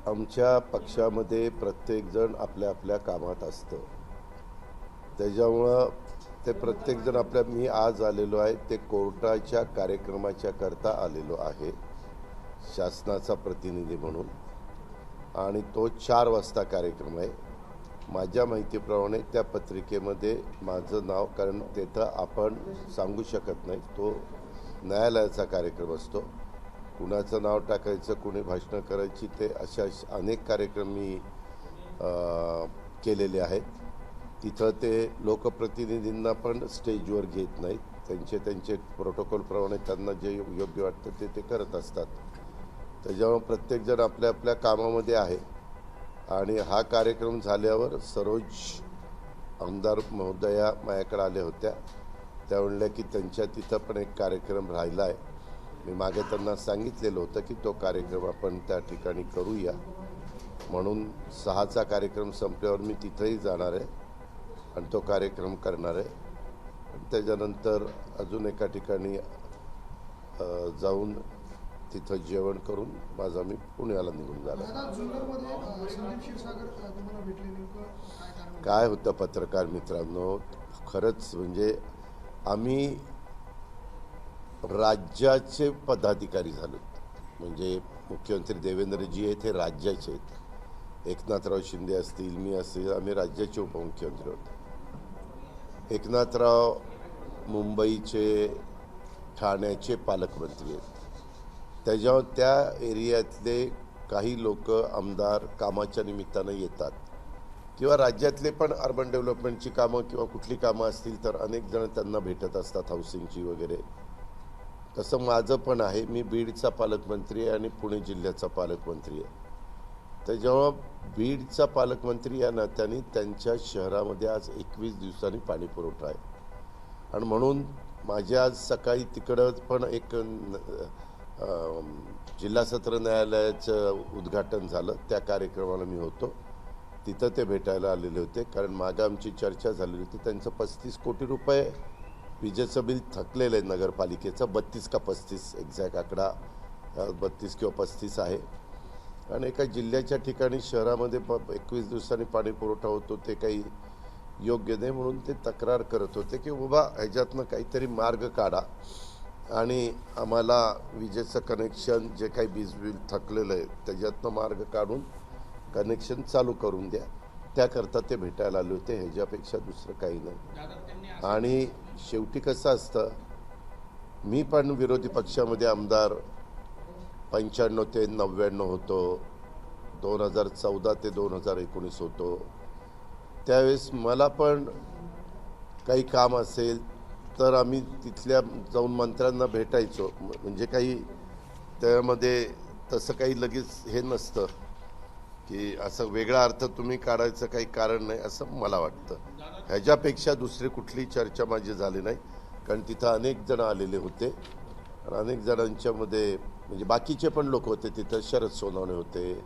आमच्या पक्षामध्ये प्रत्येकजण आपल्या आपल्या कामात असतं. त्याच्यामुळं ते प्रत्येकजण मी आज आलेलो आहे ते कोर्टाच्या कार्यक्रमाच्या करता आलेलो आहे, शासनाचा प्रतिनिधी म्हणून. आणि तो 4 वाजता कार्यक्रम आहे. माझ्या माहितीप्रमाणे त्या पत्रिकेमध्ये माझं नाव, कारण तिथं आपण सांगू शकत नाही, तो न्यायालयाचा कार्यक्रम असतो. कुणाचं नाव टाकायचं, कुणी भाषणं करायची, ते अशा अनेक कार्यक्रम मी केलेले आहेत. तिथं ते लोकप्रतिनिधींना पण स्टेजवर घेत नाहीत. त्यांचे प्रोटोकॉलप्रमाणे त्यांना जे योग्य वाटतं ते करत असतात. त्याच्यामुळे प्रत्येकजण आपल्या आपल्या कामामध्ये आहे. आणि हा कार्यक्रम झाल्यावर सरोज आमदार महोदया माझ्याकडे आल्या होत्या. त्या म्हणल्या की त्यांच्या तिथं पण एक कार्यक्रम राहिला आहे. मी मागे त्यांना सांगितलेलं होतं की तो कार्यक्रम आपण त्या ठिकाणी करूया म्हणून. 6चा कार्यक्रम संपल्यावर मी तिथंही जाणार आहे आणि तो कार्यक्रम करणार आहे. आणि त्याच्यानंतर अजून एका ठिकाणी जाऊन तिथं जेवण करून माझा मी पुण्याला निघून जाणार. काय होतं पत्रकार मित्रांनो, खरंच म्हणजे आम्ही राज्याचे पदाधिकारी झालो. म्हणजे मुख्यमंत्री देवेंद्रजी आहेत हे राज्याचे आहेत. एकनाथराव शिंदे असतील, मी असेल, आम्ही राज्याचे उपमुख्यमंत्री होतो. एकनाथराव मुंबईचे, ठाण्याचे पालकमंत्री आहेत. त्याच्यावर त्या एरियातले काही लोक आमदार कामाच्या निमित्तानं येतात, किंवा राज्यातले पण अर्बन डेव्हलपमेंटची कामं किंवा कुठली कामं असतील तर अनेक जण त्यांना भेटत असतात, हाऊसिंगची वगैरे. तसं माझं पण आहे. मी बीडचा पालकमंत्री आहे आणि पुणे जिल्ह्याचा पालकमंत्री आहे. त्याच्यामुळं बीडचा पालकमंत्री या नात्याने त्यांच्या शहरामध्ये आज 21 दिवसांनी पाणी पुरवठा आहे. आणि म्हणून माझे आज सकाळी तिकडं पण एक जिल्हा सत्र न्यायालयाचं उद्घाटन झालं. त्या कार्यक्रमाला मी होतो. तिथं ते भेटायला आलेले होते, कारण मागं आमची चर्चा झालेली होती. त्यांचं 35 कोटी रुपये विजेचं बिल थकलेलं आहे नगरपालिकेचं. 32 का 35 एक्झॅक्ट आकडा 32 किंवा 35 आहे. आणि एका जिल्ह्याच्या ठिकाणी शहरामध्ये 21 दिवसांनी पाणी पुरवठा होतो, ते काही योग्य नाही. म्हणून ते तक्रार करत होते की बाबा ह्याच्यातनं काहीतरी मार्ग काढा आणि आम्हाला विजेचं कनेक्शन, जे काही वीज बिल थकलेलं आहे त्याच्यातनं मार्ग काढून कनेक्शन चालू करून द्या. त्याकरता ते भेटायला आले होते. ह्याच्यापेक्षा दुसरं काही नाही. आणि शेवटी कसं असतं, मी पण विरोधी पक्षामध्ये आमदार 95 ते 99 होतो, 2014 ते 2019 होतो. त्यावेळेस मला पण काही काम असेल तर आम्ही तिथल्या जाऊन मंत्र्यांना भेटायचो. म्हणजे काही त्यामध्ये तसं काही लगेच हे नसतं की असं वेगळा अर्थ तुम्ही काढायचं काही कारण नाही, असं मला वाटतं. ह्याच्यापेक्षा दुसरी कुठली चर्चा माझी झाली नाही, कारण तिथं अनेक जण आलेले होते. आणि अनेक जणांच्यामध्ये म्हणजे बाकीचे पण लोक होते तिथं. शरद सोनवणे होते,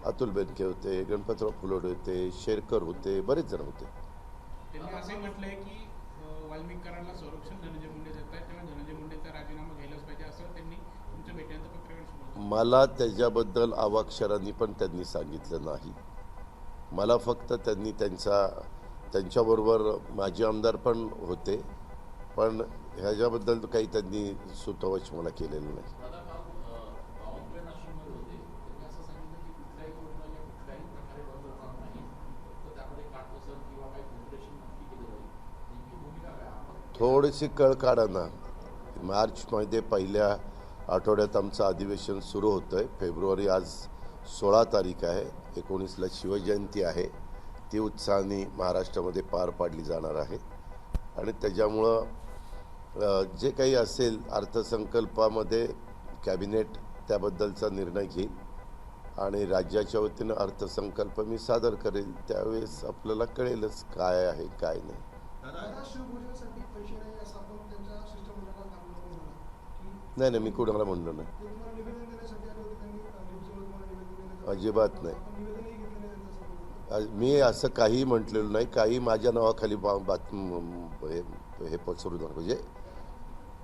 अतुल बेनके होते, गणपतराव फुलोडे होते, शेरकर होते, बरेच जण होते. त्यांनी असे म्हटलंय की वाल्मिकांना संरक्षण धनंजय मुंडे देत आहेत, तेव्हा धनंजय मुंडेचा राजीनामा घ्यायलाच पाहिजे, असं त्यांनी तुमच्या भेटण्याचं पत्रकार. मला त्याच्याबद्दल अवाक्षरांनी पण त्यांनी सांगितलं नाही. मला फक्त त्यांनी त्यांच्याबरोबर माजी आमदार पण होते, पण ह्याच्याबद्दल काही त्यांनी सुतवच मला केलेलं नाही. थोडीशी कळ काढा ना. मार्चमध्ये पहिल्या आठवड्यात आमचं अधिवेशन सुरू होतं आहे. फेब्रुवारी आज 16 तारीख आहे. 19ला शिवजयंती आहे. ती उत्साहाने महाराष्ट्रामध्ये पार पाडली जाणार आहे. आणि त्याच्यामुळं जे काही असेल अर्थसंकल्पामध्ये कॅबिनेट त्याबद्दलचा निर्णय घेईल आणि राज्याच्या वतीनं अर्थसंकल्प मी सादर करेल. त्यावेळेस आपल्याला कळेलच काय आहे काय नाही. नाही नाही, मी कुणाला म्हणलो नाही, अजिबात नाही. मी असं काही म्हटलेलं नाही. काही माझ्या नावाखाली हे पसरू नका, म्हणजे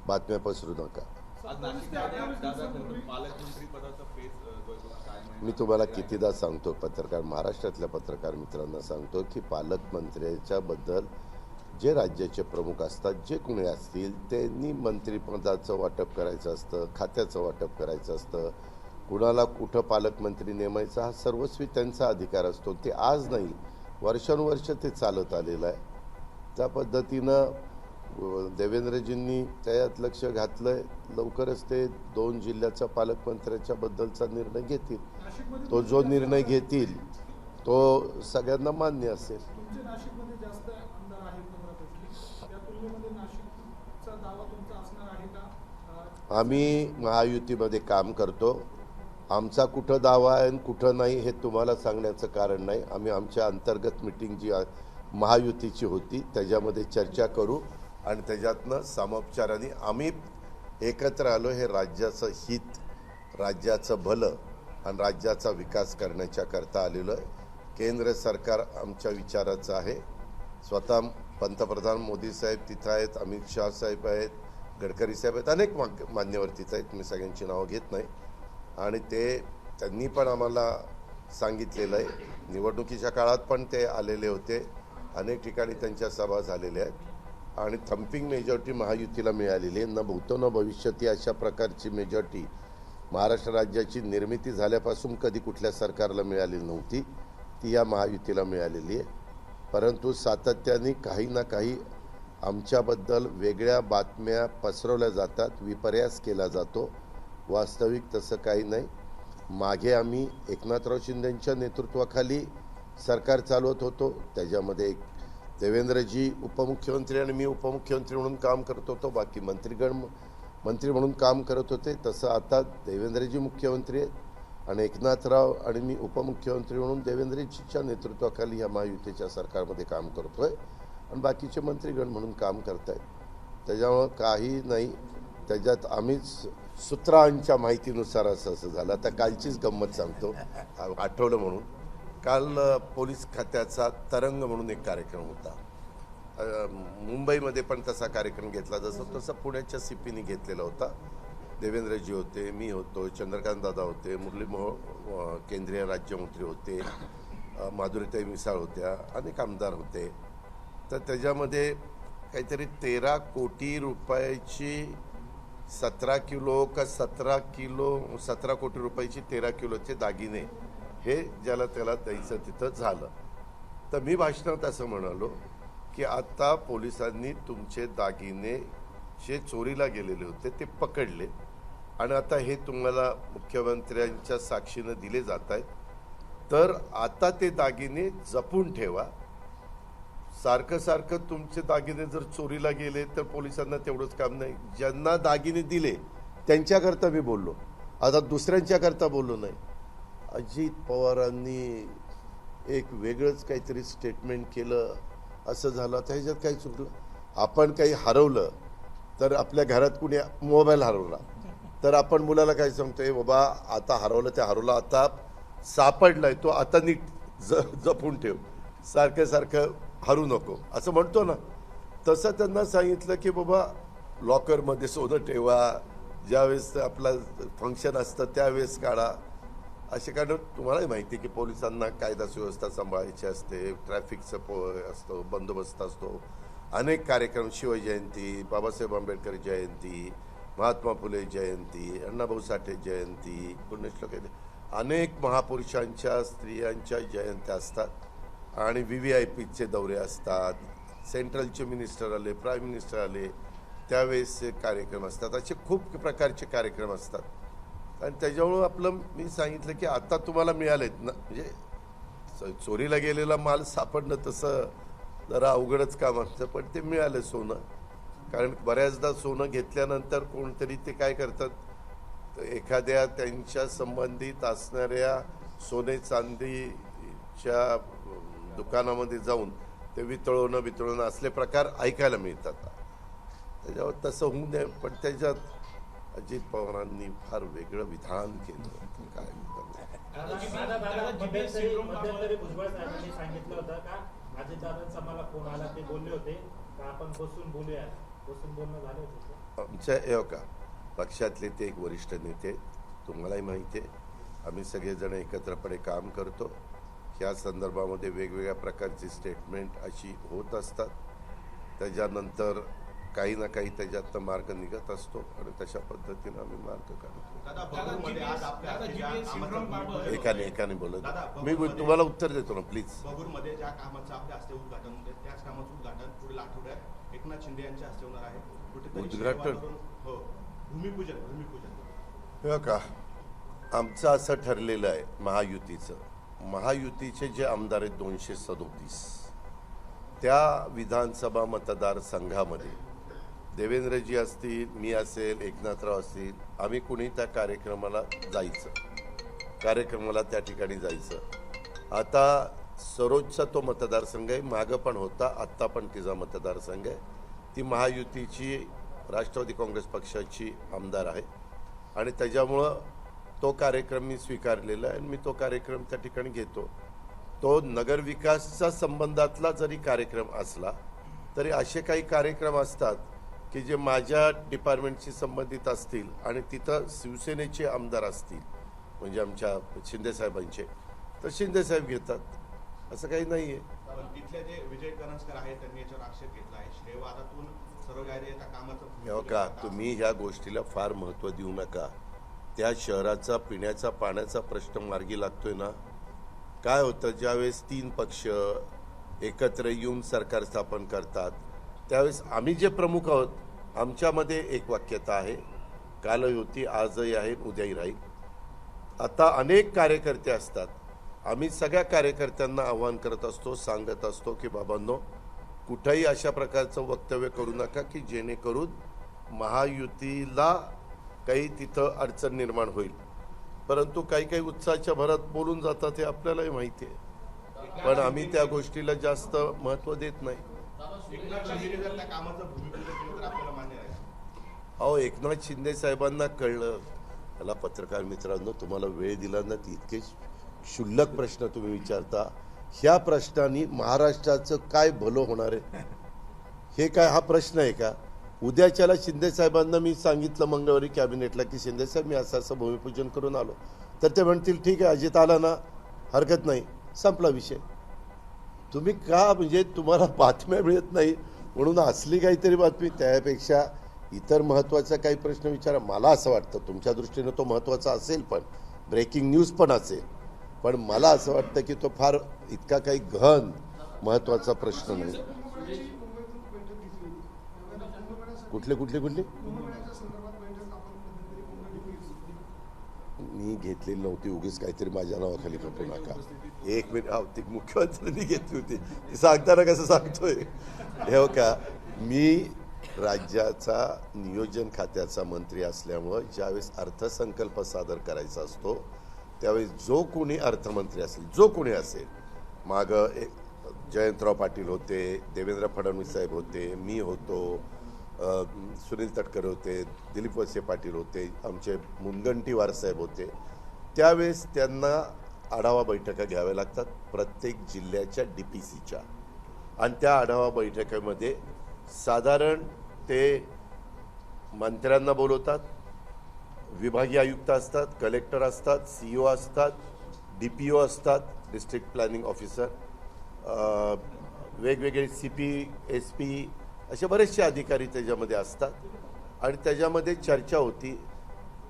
बातम्या पसरू नका. आज नाशिकमध्ये दादा पालकमंत्री पदाचा पेच जो आहे तो कायम आहे. मी तुम्हाला कितीदा सांगतो, पत्रकार महाराष्ट्रातल्या पत्रकार मित्रांना सांगतो की पालकमंत्र्याच्या बद्दल जे राज्याचे प्रमुख असतात, जे कोणी असतील, त्यांनी मंत्रिपदाचं वाटप करायचं असतं, खात्याचं वाटप करायचं असतं, कुणाला कुठं पालकमंत्री नेमायचा हा सर्वस्वी त्यांचा अधिकार असतो. ते आज नाही, वर्षानुवर्ष ते चालत आलेलं आहे. त्या पद्धतीनं देवेंद्रजींनी त्यात लक्ष घातलंय. लवकरच ते 2 जिल्ह्याच्या पालकमंत्र्याच्या बद्दलचा निर्णय घेतील. तो जो निर्णय घेतील तो सगळ्यांना मान्य असेल. तुमचे नाशिकमध्ये जास्त आमदार आहेत नगराध्यक्ष, या तुलनेमध्ये नाशिकचा दावा तुमचा असणार आहे का? आम्ही महायुतीमध्ये काम करतो. आमचा कुठं दावा आहे आणि कुठं नाही हे तुम्हाला सांगण्याचं कारण नाही. आम्ही आमच्या अंतर्गत मिटिंग जी महायुतीची होती त्याच्यामध्ये चर्चा करू आणि त्याच्यातनं सामोपचाराने आम्ही एकत्र आलो. हे राज्याचं हित, राज्याचं भलं आणि राज्याचा विकास करण्याच्या करता आलेलो आहे. केंद्र सरकार आमच्या विचाराचं आहे. स्वतः पंतप्रधान मोदी साहेब तिथं आहेत, अमित शाह साहेब आहेत, गडकरी साहेब आहेत, अनेक मान्यवर तिथं आहेत. मी सगळ्यांची नावं घेत नाही. आणि त्यांनी पण आम्हाला सांगितलेलं आहे. निवडणुकीच्या काळात पण ते आलेले होते. अनेक ठिकाणी त्यांच्या सभा झालेल्या आहेत आणि थम्पिंग मेजॉरिटी महायुतीला मिळालेली आहे. न भूतो न भविष्यती अशा प्रकारची मेजॉरिटी महाराष्ट्र राज्याची निर्मिती झाल्यापासून कधी कुठल्या सरकारला मिळालेली नव्हती. ती या महायुतीला मिळालेली आहे. परंतु सातत्याने काही ना काही आमच्याबद्दल वेगळ्या बातम्या पसरवल्या जातात, विपर्यास केला जातो. वास्तविक तसं काही नाही. मागे आम्ही एकनाथराव शिंदेंच्या नेतृत्वाखाली सरकार चालवत होतो. त्याच्यामध्ये देवेंद्रजी उपमुख्यमंत्री आणि मी उपमुख्यमंत्री म्हणून काम करत होतो. बाकी मंत्री म्हणून काम करत होते. तसं आता देवेंद्रजी मुख्यमंत्री आहेत आणि एकनाथराव आणि मी उपमुख्यमंत्री म्हणून देवेंद्रजीच्या नेतृत्वाखाली या महायुतीच्या सरकारमध्ये काम करतोय आणि बाकीचे मंत्रीगण म्हणून काम करतायत. त्याच्यामुळं काही नाही. त्याच्यात आम्हीच सूत्रांच्या माहितीनुसार असं झालं. आता कालचीच गंमत सांगतो, आठवलं म्हणून. काल पोलीस खात्याचा तरंग म्हणून एक कार्यक्रम होता. मुंबईमध्ये पण तसा कार्यक्रम घेतला तसं पुण्याच्या सीपीने घेतलेला होता. देवेंद्रजी होते, मी होतो, चंद्रकांत दादा होते, मुरली केंद्रीय राज्यमंत्री होते, माधुरीताई मिसाळ होत्या, अनेक आमदार होते. तर त्याच्यामध्ये काहीतरी 13 कोटी रुपयाची 17 किलो का 17 कोटी रुपयाची 13 किलोचे दागिने हे ज्याला त्याला द्यायचं तिथं झालं. तर मी भाषणात असं म्हणालो की आता पोलिसांनी तुमचे दागिने जे चोरीला गेलेले होते ते पकडले आणि आता हे तुम्हाला मुख्यमंत्र्यांच्या साक्षीनं दिले जात आहेत. तर आता ते दागिने जपून ठेवा. सारखं तुमचे दागिने जर चोरीला गेले तर पोलिसांना तेवढंच काम नाही. ज्यांना दागिने दिले त्यांच्याकरता मी बोललो, आता दुसऱ्यांच्याकरता बोललो नाही. अजित पवारांनी एक वेगळंच काहीतरी स्टेटमेंट केलं, असं झालं. तर ह्याच्यात काही चुकलं? आपण काही हरवलं तर आपल्या घरात कुणी मोबाईल हरवला तर आपण मुलाला काय सांगतोय, बाबा आता हरवलं ते हरवलं, आता सापडलाय तो आता नीट जपून ठेव, सारखं हरू नको असं म्हणतो ना. तसं त्यांना सांगितलं की बाबा लॉकरमध्ये सोनं ठेवा, ज्यावेळेस आपला फंक्शन असतं त्यावेळेस काढा. असे कारण तुम्हालाही माहिती आहे की पोलिसांना कायदा सुव्यवस्था सांभाळायची असते, ट्रॅफिकचं असतो, बंदोबस्त असतो, अनेक कार्यक्रम, शिवजयंती, बाबासाहेब आंबेडकर जयंती, महात्मा फुले जयंती, अण्णाभाऊ साठे जयंती, पुण्यश्लोक, अनेक महापुरुषांच्या स्त्रियांच्या जयंत्या असतात आणि VVIPचे दौरे असतात. सेंट्रलचे मिनिस्टर आले, प्राईम मिनिस्टर आले त्यावेळेसचे कार्यक्रम असतात. असे खूप प्रकारचे कार्यक्रम असतात. आणि त्याच्यामुळं आपलं मी सांगितलं की आता तुम्हाला मिळालेत ना, म्हणजे चोरीला गेलेला माल सापडणं तसं जरा अवघडच काम असतं, पण ते मिळालं सोनं. कारण बऱ्याचदा सोनं घेतल्यानंतर कोणतरी ते काय करतात, एखाद्या त्यांच्या संबंधित असणाऱ्या सोने चांदीच्या दुकानामध्ये जाऊन ते वितळवणं असले प्रकार ऐकायला मिळतात. त्याच्यावर तसं होऊ नये, पण त्याच्यात अजित पवारांनी फार वेगळं विधान केलं. काय मध्यंतरी भुजबळ साहेबांनी सांगितलं होतं का अजितदादांचा मला फोन आला, ते बोलले होते का आपण बसून बोलूया, बसून बोलणं झालं होतं आमच्या का पक्षातले ते एक वरिष्ठ नेते, तुम्हालाही माहिती आहे. आम्ही सगळेजण एकत्रपणे काम करतो. ह्या संदर्भामध्ये वेगवेगळ्या प्रकारची स्टेटमेंट अशी होत असतात. त्याच्यानंतर काही ना काही त्याच्यातनं मार्ग निघत असतो आणि तशा पद्धतीनं आम्ही मार्ग काढतो. दादा, बगूरमध्ये आज आपल्या दादा, ज्या GPS कामाचं सिंड्रोम बाबत- भूमिपूजन- एकाने बोलत दादा, मी बगूरमध्ये- तुम्हाला उत्तर देतो ना प्लीज. बगूरमध्ये ज्या कामाचं आपल्या हस्ते उद्घाटन होते त्याच कामाचं उद्घाटन पुढील आठवड्यात एकनाथ शिंदे यांच्या हस्ते होणार आहे. कुठेतरी उद्घाटन? शिंदेवादावरून- हो, भूमिपूजन हो का, आमचं असं ठरलेलं आहे महायुतीचे जे आमदार आहेत 237, त्या विधानसभा मतदारसंघामध्ये देवेंद्रजी असतील, मी असेल, एकनाथराव असतील, आम्ही कुणी त्या कार्यक्रमाला त्या ठिकाणी जायचं. आता सरोजचा तो मतदारसंघ आहे, मागं पण होता, आत्ता पण तिचा मतदारसंघ आहे. ती महायुतीची राष्ट्रवादी काँग्रेस पक्षाची आमदार आहे आणि त्याच्यामुळं तो कार्यक्रम मी स्वीकारलेला आहे आणि मी तो कार्यक्रम त्या ठिकाणी घेतो. तो नगरविकासच्या संबंधातला जरी कार्यक्रम असला तरी असे काही कार्यक्रम असतात की जे माझ्या डिपार्टमेंटशी संबंधित असतील आणि तिथं शिवसेनेचे आमदार असतील, म्हणजे आमच्या शिंदेसाहेबांचे, तर शिंदेसाहेब घेतात. असं काही नाही आहे. पण तिथले जे विजय करंजकर आहेत त्यांनी याच्यावर आक्षेप घेतला आहे. श्रेयवादातून सर्व काही त्या कामाचं हो भूमिपूजन का, करतात. तुम्ही ह्या गोष्टीला फार महत्त्व देऊ नका. त्या शहराचा पिण्याचा पाण्याचा प्रश्न मार्गी लागतोय ना. काय होतं, ज्यावेळेस 3 पक्ष एकत्र येऊन सरकार स्थापन करतात त्यावेळेस आम्ही जे प्रमुख आहोत आमच्यामध्ये एक वाक्यता आहे, कालही होती, आजही आहे, उद्याही राहील. आता अनेक कार्यकर्ते असतात. आम्ही सगळ्या कार्यकर्त्यांना आवाहन करत असतो, सांगत असतो की बाबांनो, कुठंही अशा प्रकारचं वक्तव्य करू नका की जेणेकरून महायुतीला काही तिथं अडचण निर्माण होईल. परंतु काही उत्साहाच्या भरात बोलून जातात हे आपल्यालाही माहिती आहे, पण आम्ही त्या गोष्टीला जास्त महत्त्व देत नाही. एकनाथ शिंदे जर त्या कामाचं भूमिपूजन केलं तर आपल्याला मान्य आहे. अहो, एकनाथ शिंदे साहेबांना कळलं. मला पत्रकार मित्रांनो, तुम्हाला वेळ दिला ना, ती इतके क्षुल्लक प्रश्न तुम्ही विचारता. ह्या प्रश्नांनी महाराष्ट्राचं काय भलं होणार आहे, हे काय हा प्रश्न आहे का? उद्याच्याला शिंदे साहेबांना मी सांगितलं मंगळवारी कॅबिनेटला की शिंदे साहेब मी असं भूमिपूजन करून आलो, तर ते म्हणतील ठीक आहे, अजित आला ना, हरकत नाही, संपला विषय. तुम्ही का, म्हणजे तुम्हाला बातम्या मिळत नाही म्हणून असली काहीतरी बातमी, त्यापेक्षा इतर महत्त्वाचा काही प्रश्न विचारा. मला असं वाटतं तुमच्या दृष्टीनं तो महत्त्वाचा असेल, पण ब्रेकिंग न्यूज पण असेल, पण मला असं वाटतं की तो फार इतका काही गहन महत्त्वाचा प्रश्न नाही. कुठले मी घेतलेली नव्हती, उगीच काहीतरी माझ्या नावाखाली करू नका. 1 मिनिट, ती मुख्यमंत्र्यांनी घेतली होती, ती सांगताना कसं सांगतोय हे का. मी राज्याचा नियोजन खात्याचा मंत्री असल्यामुळं ज्यावेळेस अर्थसंकल्प सादर करायचा असतो त्यावेळेस जो कोणी अर्थमंत्री असेल, जो कोणी असेल, मागं जयंतराव पाटील होते, देवेंद्र फडणवीस साहेब होते, मी होतो, सुनील तटकरे होते, दिलीप वळसे पाटील होते, आमचे मुनगंटीवार साहेब होते, त्यावेळेस त्यांना आढावा बैठका घ्याव्या लागतात प्रत्येक जिल्ह्याच्या DPCच्या. आणि त्या आढावा बैठकीमध्ये साधारण ते मंत्र्यांना बोलवतात, विभागीय आयुक्त असतात, कलेक्टर असतात, CEO असतात, DPO असतात, डिस्ट्रिक्ट प्लॅनिंग ऑफिसर, वेगवेगळे CP, SP, असे बरेचसे अधिकारी त्याच्यामध्ये असतात. आणि त्याच्यामध्ये चर्चा होती,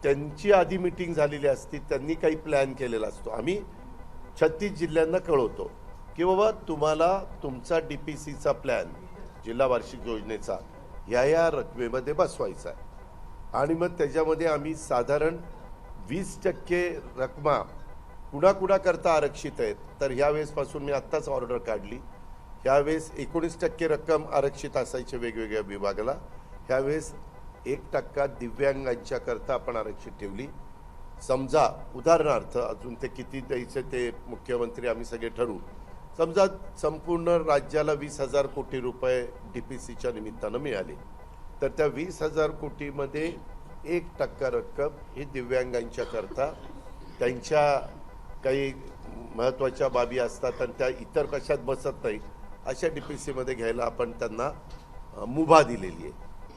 त्यांची आधी मीटिंग झालेली असती, त्यांनी काही प्लॅन केलेला असतो. आम्ही 36 जिल्ह्यांना कळवतो की बाबा तुम्हाला तुमचा DPCचा प्लॅन, जिल्हा वार्षिक योजनेचा, या रकमेमध्ये बसवायचा आहे. आणि मग त्याच्यामध्ये आम्ही साधारण 20% रकमा कुणा करता आरक्षित आहेत. तर ह्यावेळेसपासून मी आत्ताच ऑर्डर काढली, ह्यावेळेस 19% रक्कम आरक्षित असायचे वेगवेगळ्या विभागाला, ह्यावेळेस 1% दिव्यांगांच्या करता आपण आरक्षित ठेवली. समजा उदाहरणार्थ, अजून ते किती द्यायचे ते मुख्यमंत्री आम्ही सगळे ठरवू, समजा संपूर्ण राज्याला 20,000 कोटी रुपये DPCच्या निमित्तानं मिळाले, तर त्या 20,000 कोटीमध्ये 1% रक्कम ही दिव्यांगांच्या करता, त्यांच्या काही महत्त्वाच्या बाबी असतात आणि त्या इतर कशात बसत नाही, अशा DPCमध्ये घ्यायला आपण त्यांना मुभा दिलेली आहे.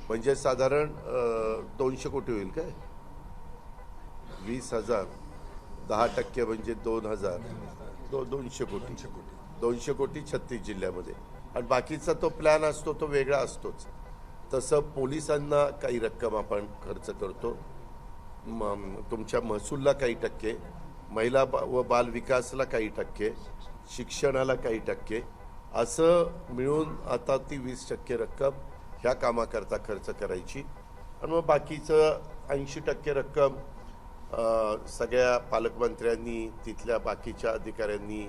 म्हणजे साधारण 200 कोटी होईल काय? 20,000 10% म्हणजे 2,000 200 कोटी 200 कोटी 36 जिल्ह्यामध्ये. आणि बाकीचा तो प्लॅन असतो तो वेगळा असतोच. तसं पोलिसांना काही रक्कम आपण खर्च करतो, तुमच्या महसूलला काही टक्के, महिला व बाल विकासला काही टक्के, शिक्षणाला काही टक्के, असं मिळून आता ती 20% रक्कम ह्या कामाकरता खर्च करायची. आणि मग बाकीचं 80% रक्कम सगळ्या पालकमंत्र्यांनी, तिथल्या बाकीच्या अधिकाऱ्यांनी,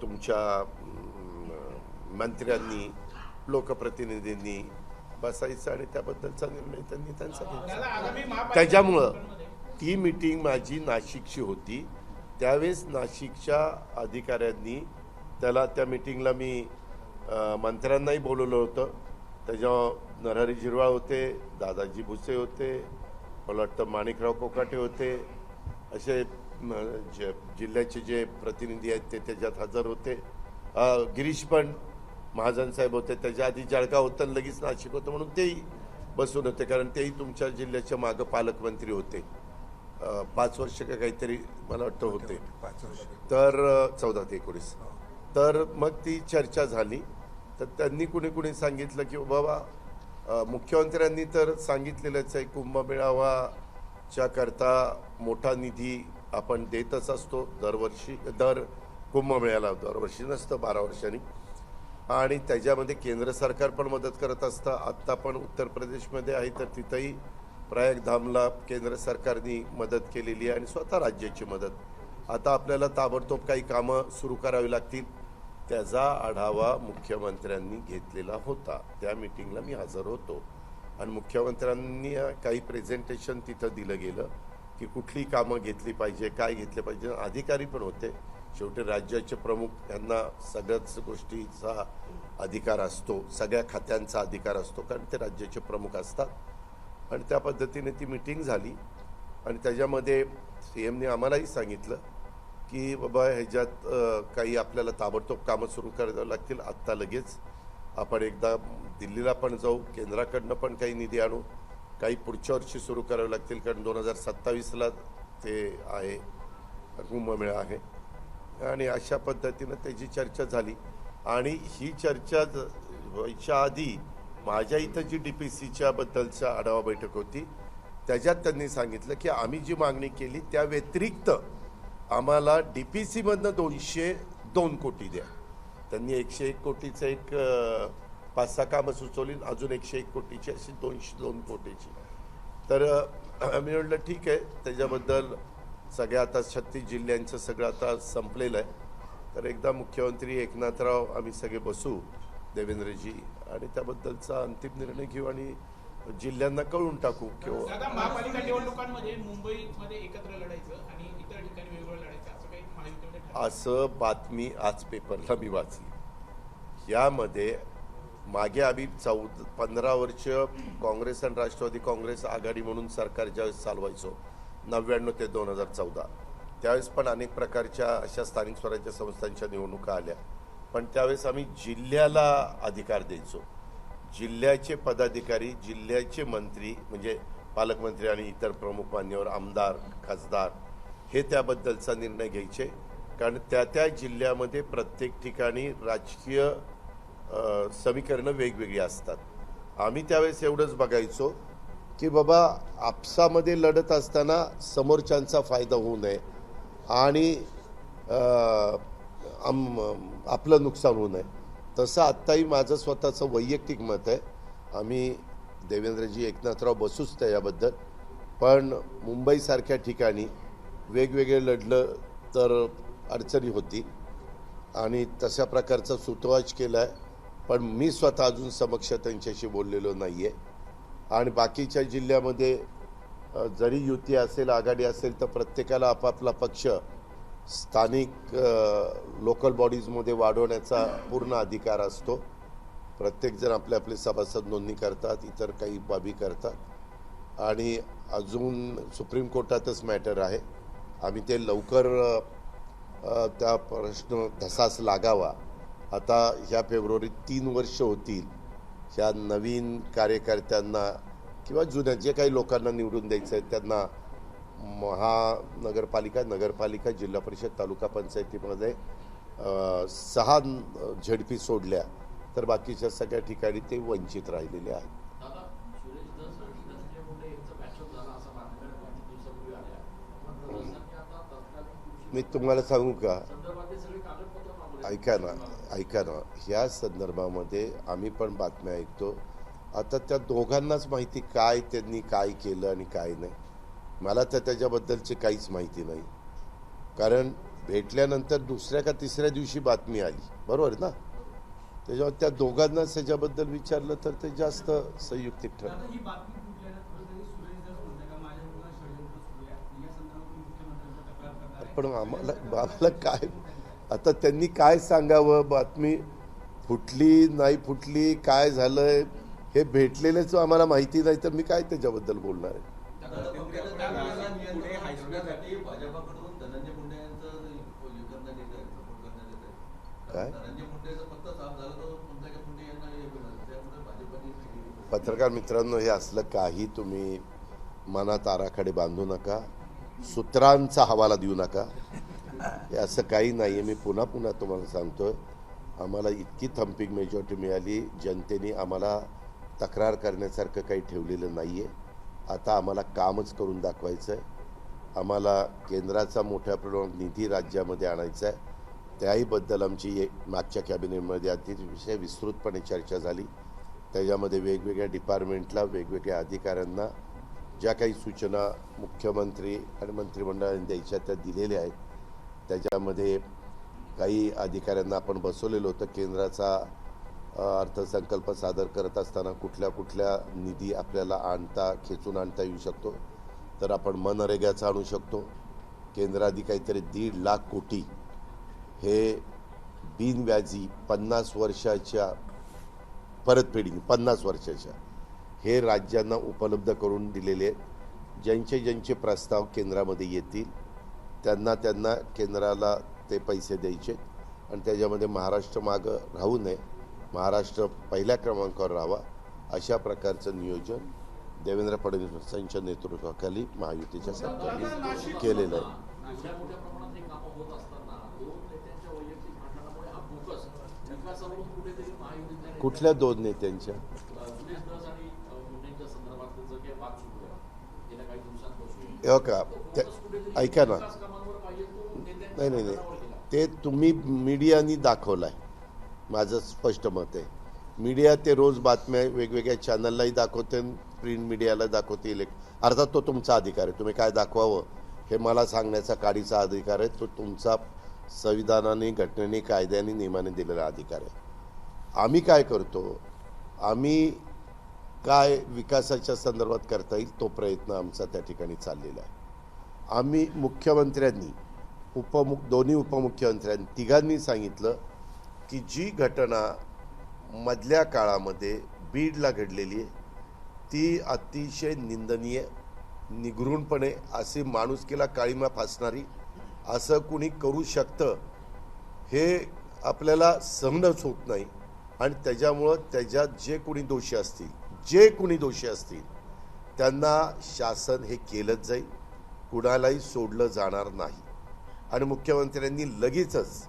तुमच्या मंत्र्यांनी, लोकप्रतिनिधींनी बसायचं आणि त्याबद्दलचा निर्णय त्यांनी त्यांचा घ्यायचा. त्याच्यामुळं ती मीटिंग माझी नाशिकची होती. त्यावेळेस नाशिकच्या अधिकाऱ्यांनी त्या मीटिंगला मी मंत्र्यांनाही बोलवलं होतं. त्याच्यावर नरहरी झिरवाळ होते, दादाजी भुसे होते, मला वाटतं माणिकराव कोकाटे होते, असे जिल्ह्याचे जे प्रतिनिधी आहेत ते त्याच्यात हजर होते. गिरीश पण महाजन साहेब होते. त्याच्या आधी जळगाव होतं, लगेच नाशिक होतं, म्हणून तेही बसून होते, कारण तेही तुमच्या जिल्ह्याच्या मागं पालकमंत्री होते. 5 वर्ष का काहीतरी मला वाटतं होते. 5 वर्ष. तर 14 ते 19. तर मग ती चर्चा झाली. तर त्यांनी कुणी सांगितलं की बाबा मुख्यमंत्र्यांनी तर सांगितलेलंच आहे, कुंभमेळावाच्या करता मोठा निधी आपण देतच असतो दरवर्षी, दर कुंभमेळ्याला, दरवर्षी नसतं, 12 वर्षांनी. आणि त्याच्यामध्ये केंद्र सरकार पण मदत करत असतं. आत्ता पण उत्तर प्रदेशमध्ये आहे तर तिथंही प्रयागधामला केंद्र सरकारने मदत केलेली आहे आणि स्वतः राज्याची मदत. आता आपल्याला ताबडतोब काही कामं सुरू करावी लागतील. त्याचा आढावा मुख्यमंत्र्यांनी घेतलेला होता. त्या मीटिंगला मी हजर होतो आणि मुख्यमंत्र्यांनी काही प्रेझेंटेशन तिथं दिलं गेलं की कुठली कामं घेतली पाहिजे, काय घेतले पाहिजे. अधिकारी पण होते. शेवटी राज्याचे प्रमुख यांना सगळ्याच गोष्टीचा अधिकार असतो, सगळ्या खात्यांचा अधिकार असतो, कारण ते राज्याचे प्रमुख असतात. आणि त्या पद्धतीने ती मीटिंग झाली आणि त्याच्यामध्ये CMने आम्हालाही सांगितलं की बाबा ह्याच्यात काही आपल्याला ताबडतोब कामं सुरू करावी लागतील. आत्ता लगेच आपण एकदा दिल्लीला पण जाऊ, केंद्राकडनं पण काही निधी आणू, काही पुढच्या वर्षी सुरू करावे लागतील, कारण 2027ला ते आहे, कुंभमेळा आहे. आणि अशा पद्धतीनं त्याची चर्चा झाली. आणि ही चर्चा व्हायच्या आधी माझ्या इथं जी DPCच्या बद्दलच्या आढावा बैठक होती त्याच्यात त्यांनी सांगितलं की आम्ही जी मागणी केली त्या व्यतिरिक्त आम्हाला DPCमधनं 202 कोटी द्या. त्यांनी 101 कोटीचं एक 5-6 कामं सुचवली, अजून 101 कोटीची, अशी 202 कोटीची. तर आम्ही म्हटलं ठीक आहे. त्याच्याबद्दल सगळ्या आता 36 जिल्ह्यांचं सगळं आता संपलेलं आहे. तर एकदा मुख्यमंत्री एकनाथराव आम्ही सगळे बसू, देवेंद्रजी, आणि त्याबद्दलचा अंतिम निर्णय घेऊ आणि जिल्ह्यांना कळून टाकू किंवा दादा महापालिका निवडणुकांमध्ये मुंबईमध्ये एकत्र लढायचं आणि इतर ठिकाणी वेगळं लढायचं असं काही महायुतीमध्ये ठरलं? असं बातमी आज पेपरला मी वाचली. यामध्ये मागे आम्ही 15 वर्ष काँग्रेस आणि राष्ट्रवादी काँग्रेस आघाडी म्हणून सरकार ज्यावेळेस चालवायचो 99 ते 2014, त्यावेळेस पण अनेक प्रकारच्या अशा स्थानिक स्वराज्य संस्थांच्या निवडणुका आल्या. पण त्यावेळेस आम्ही जिल्ह्याला अधिकार द्यायचो. जिल्ह्याचे पदाधिकारी, जिल्ह्याचे मंत्री म्हणजे पालकमंत्री आणि इतर प्रमुख मान्यवर, आमदार, खासदार हे त्याबद्दलचा निर्णय घ्यायचे. कारण त्या जिल्ह्यामध्ये प्रत्येक ठिकाणी राजकीय समीकरणं वेगवेगळी असतात. आम्ही त्यावेळेस एवढंच बघायचो की बाबा आपसामध्ये लढत असताना समोरच्यांचा फायदा होऊ नये आणि आपलं नुकसान होऊ नये. तसं आत्ताही माझं स्वतःचं वैयक्तिक मत आहे. आम्ही देवेंद्रजी एकनाथराव बसूच त्या याबद्दल, पण मुंबईसारख्या ठिकाणी वेगवेगळे लढलं तर अडचणी होती आणि तशा प्रकारचा सुतोवाच केला आहे. पण मी स्वतः अजून समक्ष त्यांच्याशी बोललेलो नाही आहे. आणि बाकीच्या जिल्ह्यामध्ये जरी युती असेल, आघाडी असेल, तर प्रत्येकाला आपापला पक्ष स्थानिक लोकल बॉडीजमध्ये वाढवण्याचा पूर्ण अधिकार असतो. प्रत्येकजण आपले आपले सभासद नोंदणी करतात, इतर काही बाबी करतात आणि अजून सुप्रीम कोर्टातच मॅटर आहे. आम्ही ते लवकर त्या प्रश्न धसास लागावा. आता ह्या फेब्रुवारीत 3 वर्ष होतील ह्या नवीन कार्यकर्त्यांना किंवा जुन्या जे काही लोकांना निवडून द्यायचं आहे त्यांना महानगरपालिका, नगरपालिका, जिल्हा परिषद, तालुका पंचायतीमध्ये 6 झेडपी सोडल्या तर बाकीच्या सगळ्या ठिकाणी ते वंचित राहिलेले आहेत. मी तुम्हाला सांगू का, ऐका ना, ह्या संदर्भामध्ये आम्ही पण बातम्या ऐकतो. आता त्या दोघांनाच माहिती काय त्यांनी काय केलं आणि काय नाही. मला तर त्याच्याबद्दलची काहीच माहिती नाही, कारण भेटल्यानंतर दुसऱ्या का तिसऱ्या दिवशी बातमी आली, बरोबर ना. त्याच्यावर त्या दोघांनाच त्याच्याबद्दल विचारलं तर ते जास्त संयुक्तिक ठरलं. पण आम्हाला काय, आता त्यांनी काय सांगावं, बातमी फुटली नाही फुटली, काय झालंय हे भेटलेलेच आम्हाला माहिती नाही, तर मी काय त्याच्याबद्दल बोलणार आहे. काय पत्रकार मित्रांनो, हे असलं काही तुम्ही मनात आराखडे बांधू नका, सूत्रांचा हवाला देऊ नका. हे असं काही नाही आहे. मी पुन्हा तुम्हाला सांगतोय, आम्हाला इतकी थंपिंग मेजॉरिटी मिळाली, जनतेने आम्हाला तक्रार करण्यासारखं काही ठेवलेलं नाही आहे. आता आम्हाला कामच करून दाखवायचं आहे. आम्हाला केंद्राचा मोठ्या प्रमाणात निधी राज्यामध्ये आणायचा आहे. त्याहीबद्दल आमची मागच्या कॅबिनेटमध्ये अतिशय विस्तृतपणे चर्चा झाली. त्याच्यामध्ये वेगवेगळ्या डिपार्टमेंटला, वेगवेगळ्या अधिकाऱ्यांना ज्या काही सूचना मुख्यमंत्री आणि मंत्रिमंडळाने द्यायच्या त्या दिलेल्या आहेत. त्याच्यामध्ये काही अधिकाऱ्यांना आपण बसवलेलं होतं, केंद्राचा अर्थसंकल्प सादर करत असताना कुठल्या निधी आपल्याला खेचून आणता येऊ शकतो. तर आपण मनरेगाचा आणू शकतो. केंद्राने काहीतरी 1.5 लाख कोटी हे बिनव्याजी 50 वर्षाच्या परतफेडी, 50 वर्षाच्या हे राज्यांना उपलब्ध करून दिलेले आहेत. ज्यांचे प्रस्ताव केंद्रामध्ये येतील त्यांना केंद्राला ते पैसे द्यायचे आणि त्याच्यामध्ये महाराष्ट्र मागं राहू नये, महाराष्ट्र पहिल्या क्रमांकावर राहावा, अशा प्रकारचं नियोजन देवेंद्र फडणवीसांच्या नेतृत्वाखाली महायुतीच्या सरकारने केलेलं आहे. कुठल्या 2 नेत्यांच्या? का ऐका ना, नाही, ते तुम्ही मीडियानी दाखवलाय. माझं स्पष्ट मत आहे, मीडिया ते रोज बातम्या वेगवेगळ्या चॅनललाही दाखवते, प्रिंट मीडियाला दाखवते. अर्थात तो तुमचा अधिकार आहे, तुम्ही काय दाखवावं हे मला सांगण्याचा काडीचा अधिकार आहे. तो तुमचा संविधानाने, घटनेने, कायद्याने, नियमाने दिलेला अधिकार आहे. आम्ही काय करतो, आम्ही काय विकासाच्या संदर्भात करता येईल तो प्रयत्न आमचा त्या ठिकाणी चाललेला आहे. आम्ही मुख्यमंत्र्यांनी, दोन्ही उपमुख्यमंत्र्यांनी, तिघांनी सांगितलं की जी घटना मधल्या काळामध्ये बीडला घडलेली आहे ती अतिशय निंदनीय, निगृणपणे अशी माणुसकीला काळीमा फासणारी असं कुणी करू शकतं हे आपल्याला सहनच होत नाही. आणि त्याच्यामुळं त्याच्यात जे कोणी दोषी असतील त्यांना शासन हे केलंच जाईल, कुणालाही सोडलं जाणार नाही. आणि मुख्यमंत्र्यांनी लगेचच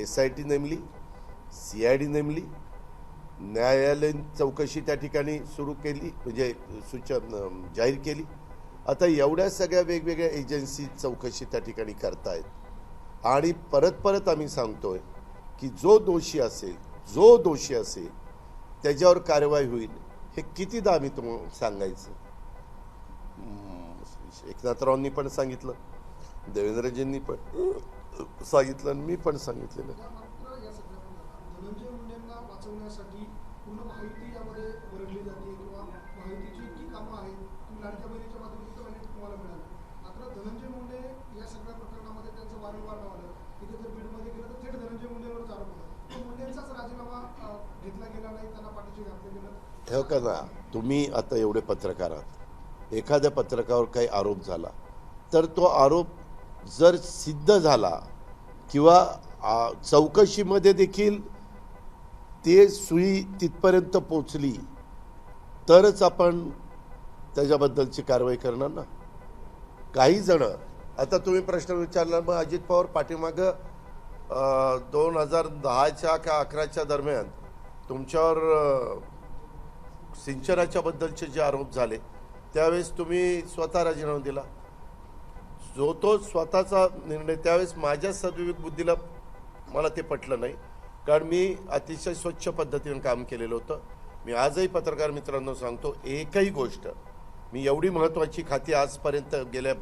SIT नेमली, CID नेमली, न्यायालयीन चौकशी त्या ठिकाणी सुरू केली, म्हणजे सूचना जाहीर केली. आता एवढ्या सगळ्या वेगवेगळ्या एजन्सी चौकशी त्या ठिकाणी करतायत. आणि परत आम्ही सांगतोय की जो दोषी असेल त्याच्यावर कारवाई होईल. हे कितीदा आम्ही तुम्हाला सांगायचं. एकनाथरावांनी पण सांगितलं, देवेंद्रजींनी पण सांगितलं आणि मी पण सांगितलेलं. धनंजय मुंडेंना वाचवण्यासाठी पूर्ण माहिती यामध्ये वरळली जाते किंवा माहितीची जी कामं आहेत ती लाडक्या बहिणीच्या माध्यमातून तुम्हाला मिळालं. मात्र धनंजय मुंडे या सगळ्या प्रकरणामध्ये त्यांचं वारंवार नाव आलं. इथे जर बीडमध्ये गेलं तर थेट धनंजय मुंडेंवरच आरोप होता. तो मुंडेंचाच राजीनामा घेतला गेला नाही, त्यांना पाठीशी घातलं गेलं. ठेव का ना, तुम्ही आता एवढे पत्रकार आहात, एखाद्या पत्रकारावर काही आरोप झाला तर तो आरोप जर सिद्ध झाला किंवा चौकशीमध्ये देखील ते सुई तिथपर्यंत पोचली तरच आपण त्याच्याबद्दलची कारवाई करणार ना. काही जण आता तुम्ही प्रश्न विचारला, मग अजित पवार पाठीमागं 2010च्या का 11च्या दरम्यान तुमच्यावर सिंचनाच्या बद्दलचे जे आरोप झाले त्यावेळेस तुम्ही स्वतः राजीनामा दिला. तो स्वतःचा निर्णय, त्यावेळेस माझ्या सद्विवेक बुद्धीला मला ते पटलं नाही, कारण मी अतिशय स्वच्छ पद्धतीने काम केलेलं होतं. मी आजही पत्रकार मित्रांनो सांगतो, एकही गोष्ट मी एवढी महत्त्वाची खाती आजपर्यंत गेल्या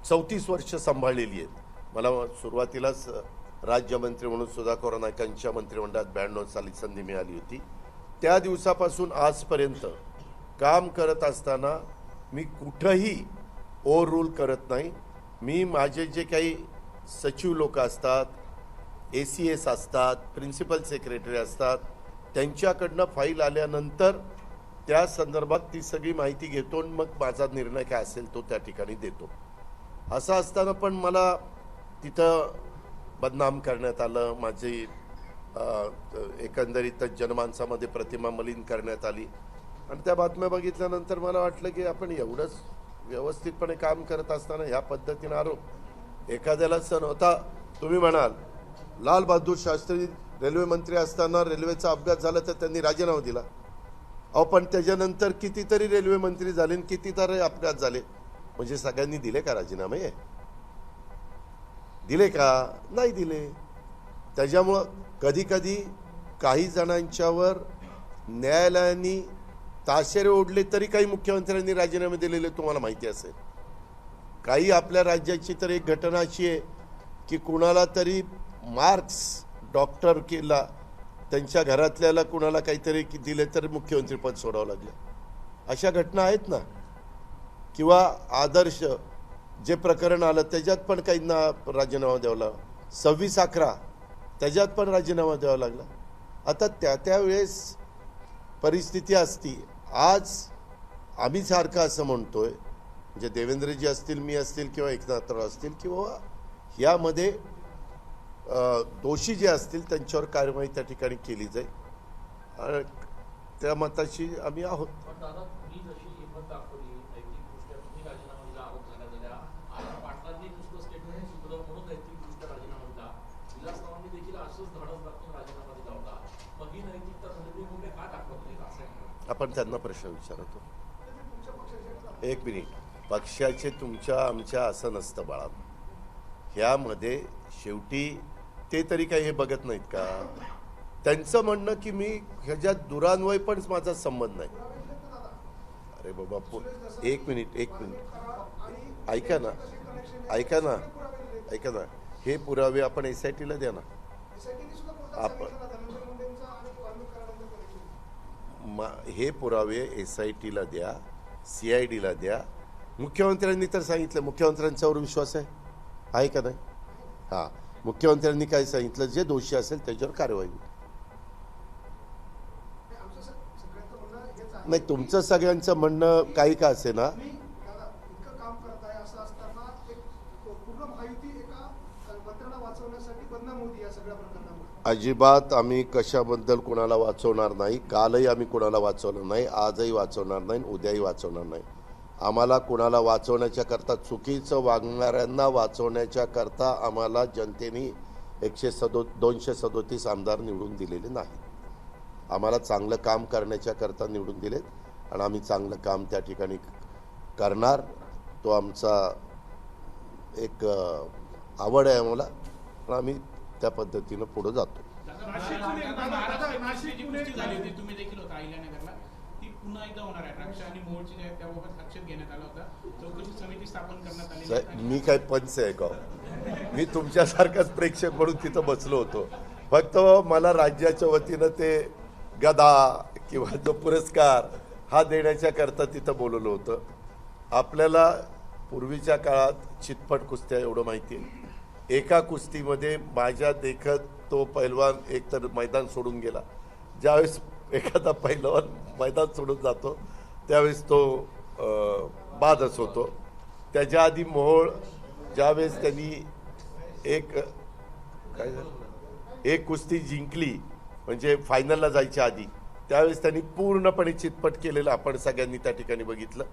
34 वर्ष सांभाळलेली आहेत. मला सुरुवातीलाच राज्यमंत्री म्हणून सुधाकर नाईकांच्या मंत्रिमंडळात 92 साली संधी मिळाली होती. त्या दिवसापासून आजपर्यंत काम करत असताना मी कुठंही ओव्हर रूल करत नाही. मी माझे जे काही सचिव लोक असतात, ACS असतात, प्रिन्सिपल सेक्रेटरी असतात, त्यांच्याकडनं फाईल आल्यानंतर त्या संदर्भात ती सगळी माहिती घेतो आणि मग माझा निर्णय काय असेल तो त्या ठिकाणी देतो. असं असताना पण मला तिथं बदनाम करण्यात आलं, माझी एकंदरीत जनमानसामध्ये प्रतिमा मलिन करण्यात आली. आणि त्या बातम्या बघितल्यानंतर मला वाटलं की आपण एवढंच व्यवस्थितपणे काम करत असताना ह्या पद्धतीनं आरोप एखाद्याला सण होता. तुम्ही म्हणाल लाल बहादूर शास्त्री रेल्वे मंत्री असताना रेल्वेचा अपघात झाला तर त्यांनी राजीनामा दिला. अहो पण त्याच्यानंतर कितीतरी रेल्वे मंत्री झाले, कितीतरी अपघात झाले, म्हणजे सगळ्यांनी दिले का राजीनामे? दिले का? नाही दिले. त्याच्यामुळं कधी कधी काही जणांच्यावर न्यायालयाने ताशेरे ओढले तरी काही मुख्यमंत्र्यांनी राजीनामे दिलेले तुम्हाला माहिती असेल. काही आपल्या राज्याची तर एक घटना अशी आहे की कुणाला तरी मार्क्स डॉक्टर केला, त्यांच्या घरातल्याला कुणाला काहीतरी दिले तर मुख्यमंत्रीपद सोडावं लागलं. अशा घटना आहेत ना. किंवा आदर्श जे प्रकरण आलं त्याच्यात पण काहींना राजीनामा द्यावा लागला. 26/11 त्याच्यात पण राजीनामा द्यावा लागला. आता त्यावेळेस परिस्थिती असती. आज आम्ही सारखं असं म्हणतोय, म्हणजे देवेंद्रजी असतील, मी असतील किंवा एकनाथराव असतील, किंवा यामध्ये दोषी जे असतील त्यांच्यावर कारवाई त्या ठिकाणी केली जाईल. त्या मताशी आम्ही आहोत. आपण त्यांना प्रश्न विचारतो. एक मिनिट, पक्षाचे तुमच्या आमच्या असं नसतं बाळा. ह्यामध्ये शेवटी ते तरी काही हे बघत नाहीत का? त्यांचं म्हणणं की मी ह्याच्यात दुरान्वय पण माझा संबंध नाही. अरे बाबा, एक मिनिट ऐका ना, हे पुरावे आपण SIT ला द्या ना. आपण हे पुरावे SIT ला द्या, CID ला द्या. मुख्यमंत्र्यांनी तर सांगितलं, मुख्यमंत्र्यांच्यावर विश्वास आहे का नाही? हां, मुख्यमंत्र्यांनी काय सांगितलं, जे दोषी असेल त्याच्यावर कारवाई होईल. नाही, तुमचं सगळ्यांचं म्हणणं काही का असे ना, अजिबात आम्ही कशाबद्दल कोणाला वाचवणार नाही. कालही आम्ही कोणाला वाचवलं नाही, आजही वाचवणार नाही, उद्याही वाचवणार नाही. आम्हाला कोणाला वाचवण्याच्या करता, चुकीचं वागणाऱ्यांना वाचवण्याच्या करता आम्हाला जनतेने 237 आमदार निवडून दिलेले नाही. आम्हाला चांगलं काम करण्याच्या करता निवडून दिलेत आणि आम्ही चांगलं काम त्या ठिकाणी करणार. तो आमचा एक आवड आहे आम्हाला, पण आम्ही त्या पद्धतीनं पुढे जातो. तुम्ही देखील होता अहिल्यानगरला, ती पुन्हा एकदा होणार आहे. द्राक्ष आणि मोहोळची जे त्याबाबत आक्षेप घेण्यात आला होता. चौकशी समिती स्थापन करण्यात आली. मी काय पंच आहे का? मी तुमच्यासारखाच प्रेक्षक म्हणून तिथं बसलो होतो. फक्त मला राज्याच्या वतीनं ते गदा किंवा जो पुरस्कार हा देण्याच्या करता तिथं बोलवलं होतं. आपल्याला पूर्वीच्या काळात चितपट कुस्त्या एवढं माहिती आहे. एका कुस्तीमध्ये माझ्या देखत तो पैलवान एकतर मैदान सोडून गेला. ज्यावेळेस एखादा पैलवान मैदान सोडून जातो त्यावेळेस तो बादच होतो. त्याच्या आधी मोहोळ ज्यावेळेस त्यांनी एक काय झालं एक कुस्ती जिंकली म्हणजे फायनलला जायच्या आधी, त्यावेळेस त्यांनी पूर्णपणे चितपट केलेलं आपण सगळ्यांनी त्या ठिकाणी बघितलं.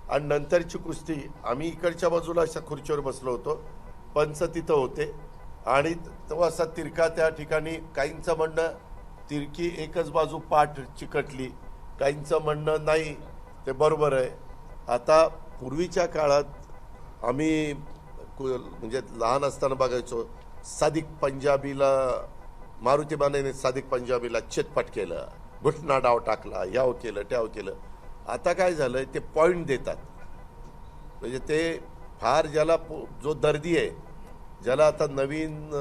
आणि नंतरची कुस्ती आम्ही इकडच्या बाजूला अशा खुर्चीवर बसलो होतो, पंच तिथं होते आणि तो असा तिरका त्या ठिकाणी, काहींचं म्हणणं तिरकी एकच बाजू पाठ चिकटली, काहींचं म्हणणं नाही ते बरोबर आहे. आता पूर्वीच्या काळात आम्ही म्हणजे लहान असताना बघायचो, सादिक पंजाबीला मारुती बानेने सादिक पंजाबीला चितपट केलं, घुटना डाव टाकला, याव केलं त्याव केलं. आता काय झालंय, ते पॉईंट देतात. म्हणजे ते फार ज्याला जो दर्दी आहे, ज्याला आता नवीन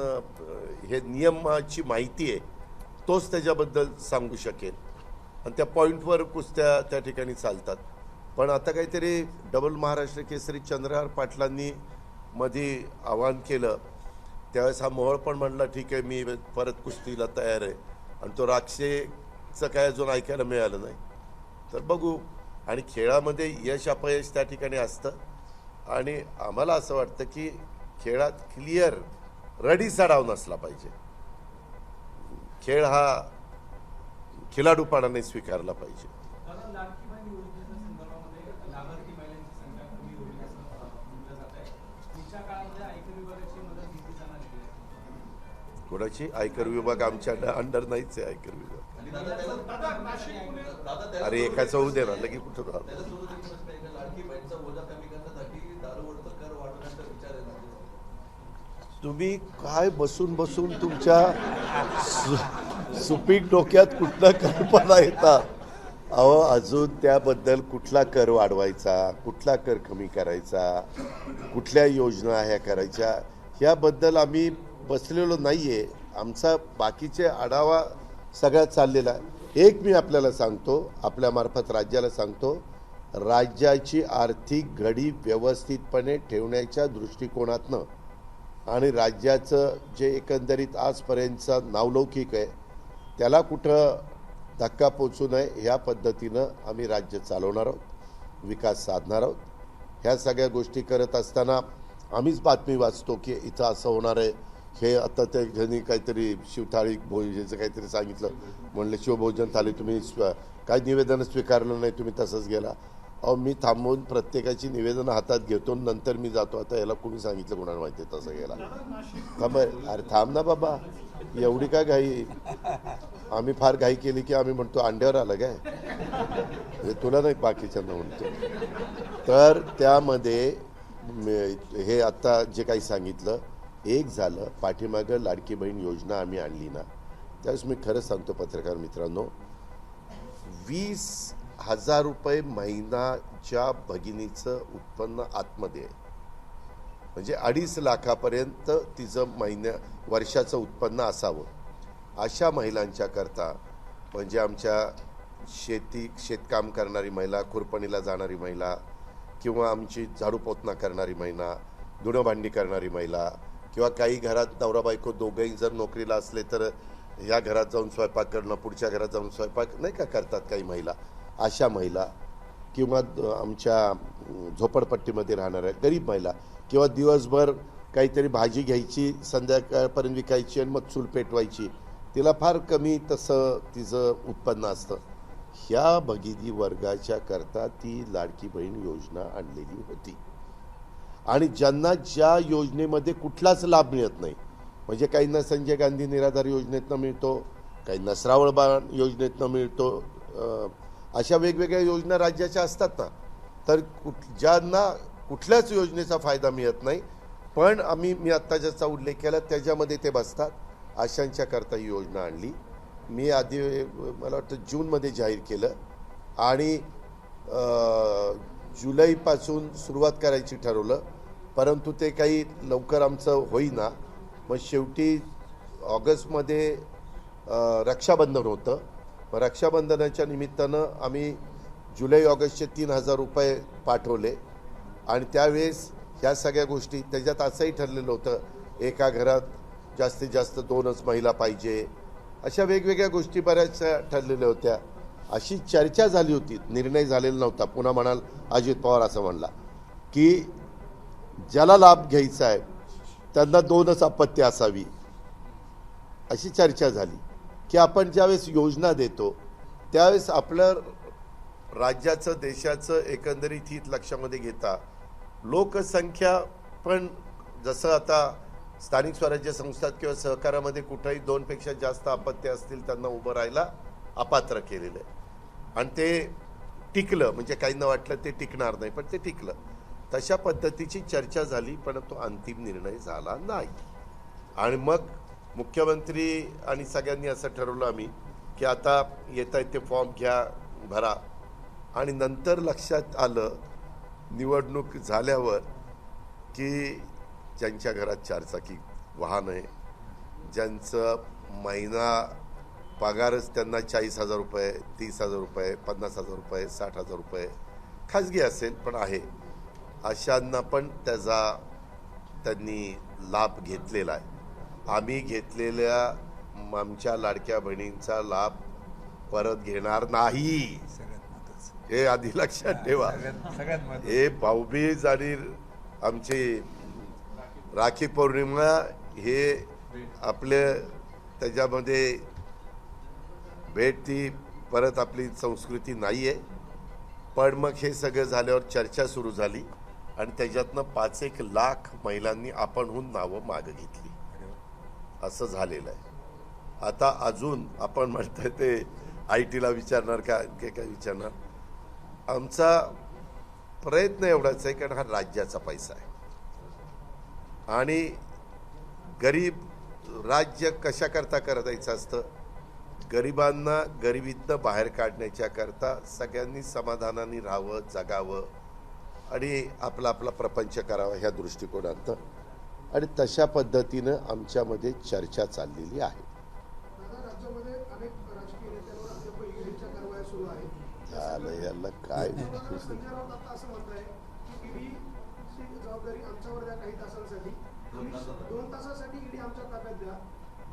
हे नियमाची माहिती आहे, तोच त्याच्याबद्दल सांगू शकेल. आणि त्या पॉईंटवर कुस्त्या त्या ठिकाणी चालतात. पण आता काहीतरी डबल महाराष्ट्र केसरी चंद्रहार पाटलांनी मध्ये आवाहन केलं, त्यावेळेस हा मोहोळ पण म्हणला ठीक आहे मी परत कुस्तीला तयार आहे. आणि तो राक्षेचं काय अजून ऐकायला मिळालं नाही. तर बघू. आणि खेळामध्ये यश अपयश त्या ठिकाणी असतं. आणि आम्हाला असं वाटतं की खेळात क्लिअर रडीचा डाव नसला पाहिजे. खेळ हा खिलाडूपणाने स्वीकारला पाहिजे. कोणाची? आयकर विभाग आमच्या अंडर नाहीच आहे. आयकर विभाग अरे एकाचं होऊ दे ना, लगे कुठं राहतो. तुम्ही काय बसून बसून तुमच्या सुपीक डोक्यात कुठला कल्पना येतात. अहो अजून त्याबद्दल कुठला कर वाढवायचा, कुठला कर कमी करायचा, कुठल्या योजना ह्या करायच्या, ह्याबद्दल आम्ही बसलेलो नाहीये. आमचा बाकीचे आढावा सगळ्यात चाललेला आहे. एक मी आपल्याला सांगतो, आपल्यामार्फत राज्याला सांगतो, राज्याची आर्थिक घडी व्यवस्थितपणे ठेवण्याच्या दृष्टिकोनातनं आणि राज्याचं जे एकंदरीत आजपर्यंतचा नावलौकिक आहे त्याला कुठं धक्का पोचू नये ह्या पद्धतीनं आम्ही राज्य चालवणार आहोत, विकास साधणार आहोत. ह्या सगळ्या गोष्टी करत असताना आम्हीच बातमी वाचतो की इथं असं होणार आहे. हे आता ते ज्यांनी काहीतरी शिवथाळी भोजनाचं काहीतरी सांगितलं, म्हणले शिवभोजन थाली तुम्ही काय निवेदन स्वीकारलं नाही, तुम्ही तसंच गेला. अहो मी थांबवून प्रत्येकाची निवेदनं हातात घेतो, नंतर मी जातो. आता याला कोणी सांगितलं, कोणाला माहिती तसं गेला. थांब अरे थांब ना बाबा, एवढी काय घाई. आम्ही फार घाई केली की आम्ही म्हणतो अंड्यावर आलं काय, म्हणजे तुला नाही बाकीच्यांना म्हणतो. तर त्यामध्ये हे आता जे काही सांगितलं, एक झालं पाठीमागं लाडकी बहीण योजना आम्ही आणली ना, त्यावेळेस मी खरंच सांगतो पत्रकार मित्रांनो, 20,000 रुपये महिन्याच्या भगिनीचं उत्पन्न आतमध्ये आहे. म्हणजे 2.5 लाखापर्यंत तिचं वर्षाचं उत्पन्न असावं. अशा महिलांच्या करता, म्हणजे आमच्या शेतकाम करणारी महिला, खुरपणीला जाणारी महिला, किंवा आमची झाडू पोतना करणारी महिला, धुणं भांडी करणारी महिला, किंवा काही घरात नवरा बायको दोघंही जर नोकरीला असले तर ह्या घरात जाऊन स्वयंपाक करणं, पुढच्या घरात जाऊन स्वयंपाक नाही का करतात काही महिला, अशा महिला, किंवा आमच्या झोपडपट्टीमध्ये राहणाऱ्या गरीब महिला, किंवा दिवसभर काहीतरी भाजी घ्यायची, संध्याकाळपर्यंत विकायची आणि मग चूल पेटवायची, तिला फार कमी तसं तिचं उत्पन्न असतं. ह्या भगिनी वर्गाच्या करता ती लाडकी बहीण योजना आणलेली होती. आणि ज्यांना ज्या योजनेमध्ये कुठलाच लाभ मिळत नाही, म्हणजे काहींना संजय गांधी निराधार योजनेतनं मिळतो, काहींना श्रावण बाळ योजनेतनं मिळतो, अशा वेगवेगळ्या योजना राज्याच्या असतात ना. तर ज्यांना कुठल्याच योजनेचा फायदा मिळत नाही, पण मी आत्ता ज्याचा उल्लेख केला त्याच्यामध्ये ते बसतात, अशांच्या करता ही योजना आणली. मी आधी मला वाटतं जूनमध्ये जाहीर केलं आणि जुलैपासून सुरुवात करायची ठरवलं, परंतु ते काही लवकर आमचं होईना. मग शेवटी ऑगस्टमध्ये रक्षाबंधन होतं. मग रक्षाबंधनाच्या निमित्तानं आम्ही जुलै ऑगस्टचे 3,000 रुपये पाठवले. आणि त्यावेळेस ह्या सगळ्या गोष्टी, त्याच्यात असंही ठरलेलं होतं एका घरात जास्तीत जास्त 2च महिला पाहिजे, अशा वेगवेगळ्या गोष्टी बऱ्याचशा ठरलेल्या होत्या. अशी चर्चा झाली होती, निर्णय झालेला नव्हता. पुन्हा म्हणाल अजित पवार असं म्हणला की ज्याला लाभ घ्यायचा आहे त्यांना 2च अपत्य असावी, अशी चर्चा झाली की आपण ज्यावेळेस योजना देतो त्यावेळेस आपलं राज्याचं देशाचं एकंदरीत हित लक्षामध्ये घेता लोकसंख्या पण जसं आता स्थानिक स्वराज्य संस्थात किंवा सहकारामध्ये कुठेही 2पेक्षा जास्त अपत्य असतील त्यांना उभं राहायला अपात्र केलेलं आहे आणि ते टिकलं. म्हणजे काहींना वाटलं ते टिकणार नाही पण ते टिकलं. तशा पद्धतीची चर्चा झाली पण तो अंतिम निर्णय झाला नाही. आणि मग मुख्यमंत्री आणि सगळ्यांनी असं ठरवलं आम्ही की आता येत आहेत ते फॉर्म घ्या भरा. आणि नंतर लक्षात आलं निवडणूक झाल्यावर की ज्यांच्या घरात 4चाकी वाहन आहे, ज्यांचं महिना पगारच त्यांना 40,000 रुपये, 30,000 रुपये, 50,000 रुपये, 60,000 रुपये खाजगी असेल पण आहे, अशांना पण त्याचा त्यांनी लाभ घेतलेला आहे. आम्ही घेतलेल्या आमच्या लाडक्या बहिणींचा लाभ परत घेणार नाही हे आधी लक्षात ठेवा. हे भाऊबीज आणि आमची राखी पौर्णिमा हे आपले त्याच्यामध्ये भेट ती परत आपली संस्कृती नाही आहे. पण मग हे सगळं झाल्यावर चर्चा सुरू झाली आणि त्याच्यातनं 5-1 लाख महिलांनी आपणहून नावं मागं घेतली. असं झालेलं आहे. आता अजून आपण म्हणतोय ते IT ला विचारणार का काय विचारणार. आमचा प्रयत्न एवढाच आहे कारण हा राज्याचा पैसा आहे आणि गरीब राज्य कशाकरता करायचं असतं. गरिबांना गरिबीतनं बाहेर काढण्याच्या करता सगळ्यांनी समाधानाने राहावं, जगावं आणि आपला आपला प्रपंच करावा ह्या दृष्टिकोनातनं. आणि तशा पद्धतीनं आमच्यामध्ये चर्चा चाललेली आहे. राज्यामध्ये अनेक राजकीय नेत्यांवर अद्याप ईडीच्या कारवाया सुरू आहेत. याला काय संजय राऊत आता असं म्हणत आहे की ईडीची जबाबदारी आमच्यावर द्या काही तासांसाठी, 2 तासासाठी ईडी आमच्या ताब्यात द्या.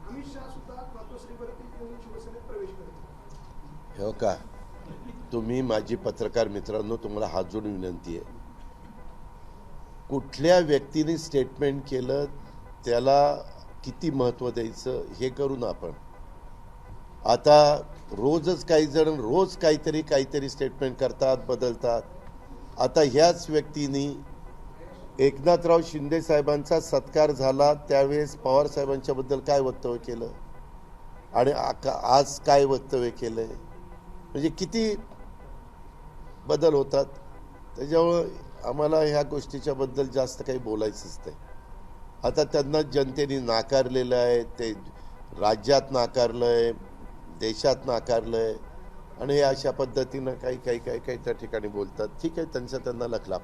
अमित शहा सुद्धा मातोश्रीवरती येऊन शिवसेनेत प्रवेश करतील. हो का. तुम्ही माझी पत्रकार मित्रांनो तुम्हाला हात जोडून विनंती आहे, कुठल्या व्यक्तीने स्टेटमेंट केलं त्याला किती महत्त्व द्यायचं हे करू ना आपण. आता रोजच काही जण रोज काहीतरी स्टेटमेंट करतात, बदलतात. आता ह्याच व्यक्तीने एकनाथराव शिंदे साहेबांचा सत्कार झाला त्यावेळेस पवार साहेबांच्या बद्दल काय वक्तव्य केलं आणि आज काय वक्तव्य केलंय. म्हणजे किती बदल होतात. त्याच्यामुळं आम्हाला ह्या गोष्टीच्या बद्दल जास्त काही बोलायचंच नाही. आता त्यांना जनतेने नाकारलेलं आहे, ते राज्यात नाकारलंय, देशात नाकारलंय आणि हे अशा पद्धतीनं काही त्या ठिकाणी बोलतात. ठीक आहे, त्यांना लखलाप